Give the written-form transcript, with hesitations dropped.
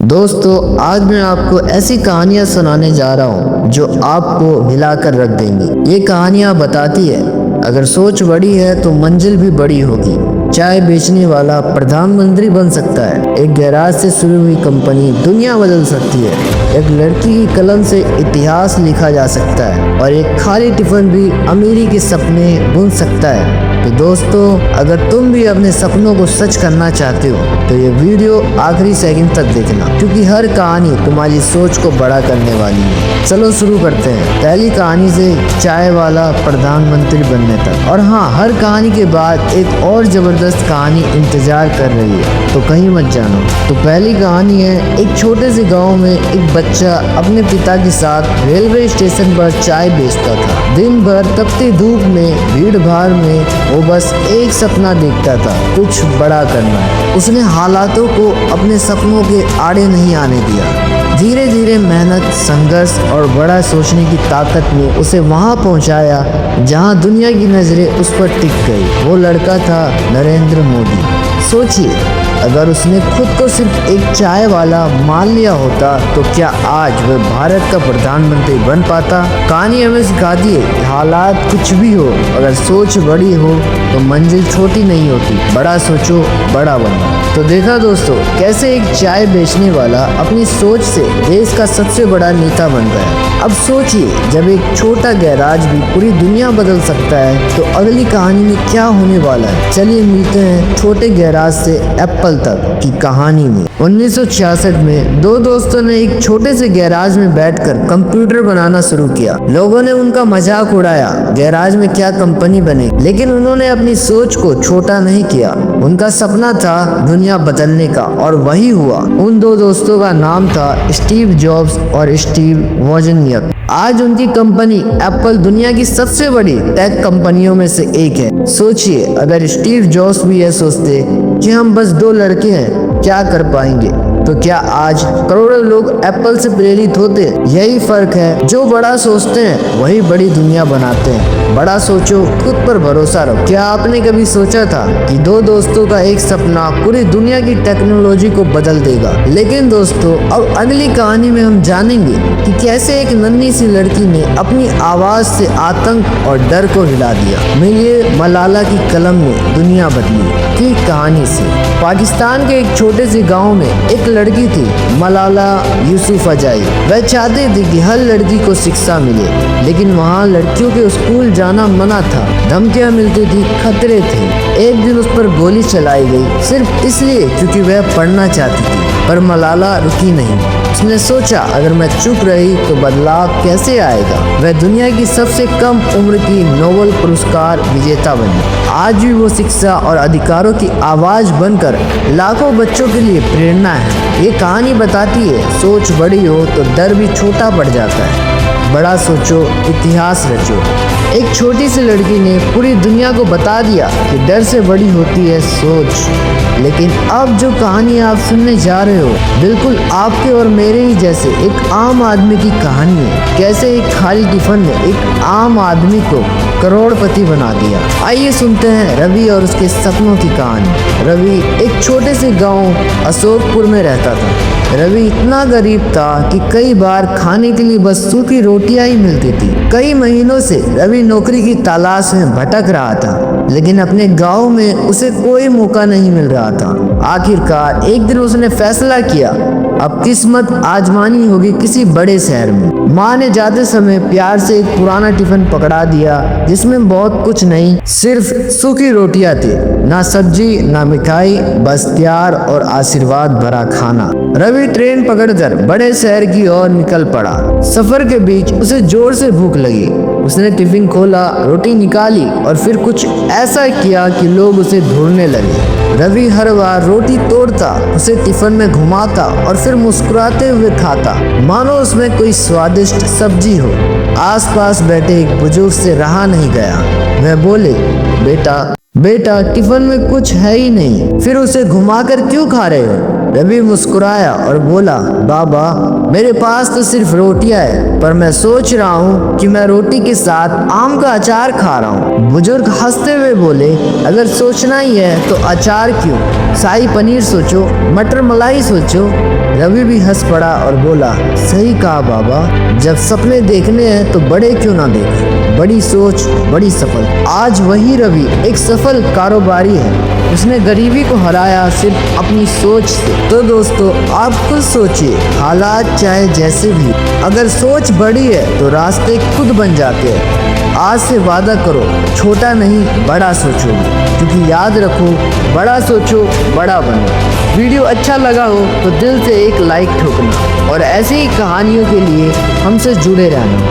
दोस्तों, आज मैं आपको ऐसी कहानियां सुनाने जा रहा हूँ जो आपको हिलाकर रख देंगी। ये कहानियां बताती है अगर सोच बड़ी है तो मंजिल भी बड़ी होगी। चाय बेचने वाला प्रधानमंत्री बन सकता है। एक गैराज से शुरू हुई कंपनी दुनिया बदल सकती है। एक लड़की की कलम से इतिहास लिखा जा सकता है और एक खाली टिफिन भी अमीरी के सपने बुन सकता है। तो दोस्तों, अगर तुम भी अपने सपनों को सच करना चाहते हो तो ये वीडियो आखिरी सेकंड तक देखना, क्योंकि हर कहानी तुम्हारी सोच को बड़ा करने वाली है। चलो शुरू करते हैं। पहली कहानी से चाय वाला प्रधानमंत्री बनने तक। और हाँ, हर कहानी के बाद एक और जबरदस्त कहानी इंतजार कर रही है, तो कहीं मत जानो। तो पहली कहानी है, एक छोटे से गाँव में एक बच्चा अपने पिता के साथ रेलवे स्टेशन पर चाय बेचता था। दिन भर तपती धूप में भीड़ भाड़ में वो बस एक सपना देखता था, कुछ बड़ा करना है। उसने हालातों को अपने सपनों के आड़े नहीं आने दिया। धीरे धीरे मेहनत, संघर्ष और बड़ा सोचने की ताकत ने उसे वहां पहुंचाया जहां दुनिया की नजरें उस पर टिक गई। वो लड़का था नरेंद्र मोदी। सोचिए, अगर उसने खुद को सिर्फ एक चाय वाला मान लिया होता तो क्या आज वह भारत का प्रधानमंत्री बन पाता। कहानी हमें सिखाती है कि हालात कुछ भी हो, अगर सोच बड़ी हो तो मंजिल छोटी नहीं होती। बड़ा सोचो, बड़ा बनो। तो देखा दोस्तों, कैसे एक चाय बेचने वाला अपनी सोच से देश का सबसे बड़ा नेता बन गया। अब सोचिए, जब एक छोटा गैराज भी पूरी दुनिया बदल सकता है तो अगली कहानी में क्या होने वाला है। चलिए मिलते हैं छोटे गैराज से एप्पल तक की कहानी में। 1966 में दो दोस्तों ने एक छोटे से गैराज में बैठकर कंप्यूटर बनाना शुरू किया। लोगों ने उनका मजाक उड़ाया, गैराज में क्या कंपनी बने, लेकिन उन्होंने अपनी सोच को छोटा नहीं किया। उनका सपना था दुनिया बदलने का, और वही हुआ। उन दो दोस्तों का नाम था स्टीव जॉब्स और स्टीव वोजनियाक। आज उनकी कंपनी एप्पल दुनिया की सबसे बड़ी टेक कंपनियों में से एक है। सोचिए, अगर स्टीव जॉब्स भी यह सोचते कि हम बस दो लड़के हैं, क्या कर पाएंगे, तो क्या आज करोड़ों लोग एप्पल से प्रेरित होते। यही फर्क है, जो बड़ा सोचते हैं वही बड़ी दुनिया बनाते हैं। बड़ा सोचो, खुद पर भरोसा रखो। क्या आपने कभी सोचा था कि दो दोस्तों का एक सपना पूरी दुनिया की टेक्नोलॉजी को बदल देगा। लेकिन दोस्तों, अब अगली कहानी में हम जानेंगे कि कैसे एक नन्ही सी लड़की ने अपनी आवाज से आतंक और डर को हिला दिया। मिलिए मलाला की कलम में दुनिया बदली की कहानी से। पाकिस्तान के एक छोटे से गाँव में एक लड़की थी, मलाला यूसुफजई। वह चाहती थी कि हर लड़की को शिक्षा मिले, लेकिन वहाँ लड़कियों के स्कूल जाना मना था। धमकियाँ मिलती थी, खतरे थे। एक दिन उस पर गोली चलाई गई, सिर्फ इसलिए क्योंकि वह पढ़ना चाहती थी। पर मलाला रुकी नहीं। उसने सोचा, अगर मैं चुप रही तो बदलाव कैसे आएगा। वह दुनिया की सबसे कम उम्र की नोबेल पुरस्कार विजेता बनी। आज भी वो शिक्षा और अधिकारों की आवाज बनकर लाखों बच्चों के लिए प्रेरणा है। ये कहानी बताती है, सोच बड़ी हो तो डर भी छोटा पड़ जाता है। बड़ा सोचो, इतिहास रचो। एक छोटी सी लड़की ने पूरी दुनिया को बता दिया कि डर से बड़ी होती है सोच। लेकिन अब जो कहानी आप सुनने जा रहे हो, बिल्कुल आपके और मेरे ही जैसे एक आम आदमी की कहानी है। कैसे एक खाली टिफिन ने एक आम आदमी को करोड़पति बना दिया। आइए सुनते हैं रवि और उसके सपनों की कहानी। रवि एक छोटे से गांव अशोकपुर में रहता था। रवि इतना गरीब था कि कई बार खाने के लिए बस सूखी रोटियां ही मिलती थी। कई महीनों से रवि नौकरी की तलाश में भटक रहा था, लेकिन अपने गांव में उसे कोई मौका नहीं मिल रहा था। आखिरकार एक दिन उसने फैसला किया, अब किस्मत आजमानी होगी किसी बड़े शहर में। माँ ने जाते समय प्यार से एक पुराना टिफिन पकड़ा दिया, जिसमें बहुत कुछ नहीं, सिर्फ सूखी रोटियां थी। ना सब्जी, ना मिठाई, बस प्यार और आशीर्वाद भरा खाना। रवि ट्रेन पकड़कर बड़े शहर की ओर निकल पड़ा। सफर के बीच उसे जोर से भूख लगी। उसने टिफिन खोला, रोटी निकाली और फिर कुछ ऐसा किया कि लोग उसे ढूंढने लगे। रवि हर बार रोटी तोड़ता, उसे टिफिन में घुमाता और फिर मुस्कुराते हुए खाता, मानो उसमें कोई स्वादिष्ट सब्जी हो। आसपास बैठे एक बुजुर्ग से रहा नहीं गया। वह बोले, बेटा टिफिन में कुछ है ही नहीं, फिर उसे घुमाकर क्यों खा रहे हो। रवि मुस्कुराया और बोला, बाबा, मेरे पास तो सिर्फ रोटियां है, पर मैं सोच रहा हूँ कि मैं रोटी के साथ आम का अचार खा रहा हूँ। बुजुर्ग हंसते हुए बोले, अगर सोचना ही है तो अचार क्यों, शाही पनीर सोचो, मटर मलाई सोचो। रवि भी हंस पड़ा और बोला, सही कहा बाबा, जब सपने देखने हैं तो बड़े क्यों ना देखें, बड़ी सोच बड़ी सफलता। आज वही रवि एक सफल कारोबारी है, उसने गरीबी को हराया सिर्फ अपनी सोच से। तो दोस्तों, आप खुद सोचिए, हालात चाहे जैसे भी, अगर सोच बड़ी है तो रास्ते खुद बन जाते हैं। आज से वादा करो, छोटा नहीं बड़ा सोचोगे, क्योंकि याद रखो, बड़ा सोचो बड़ा बनो। वीडियो अच्छा लगा हो तो दिल से एक लाइक ठोकना और ऐसी ही कहानियों के लिए हमसे जुड़े रहना।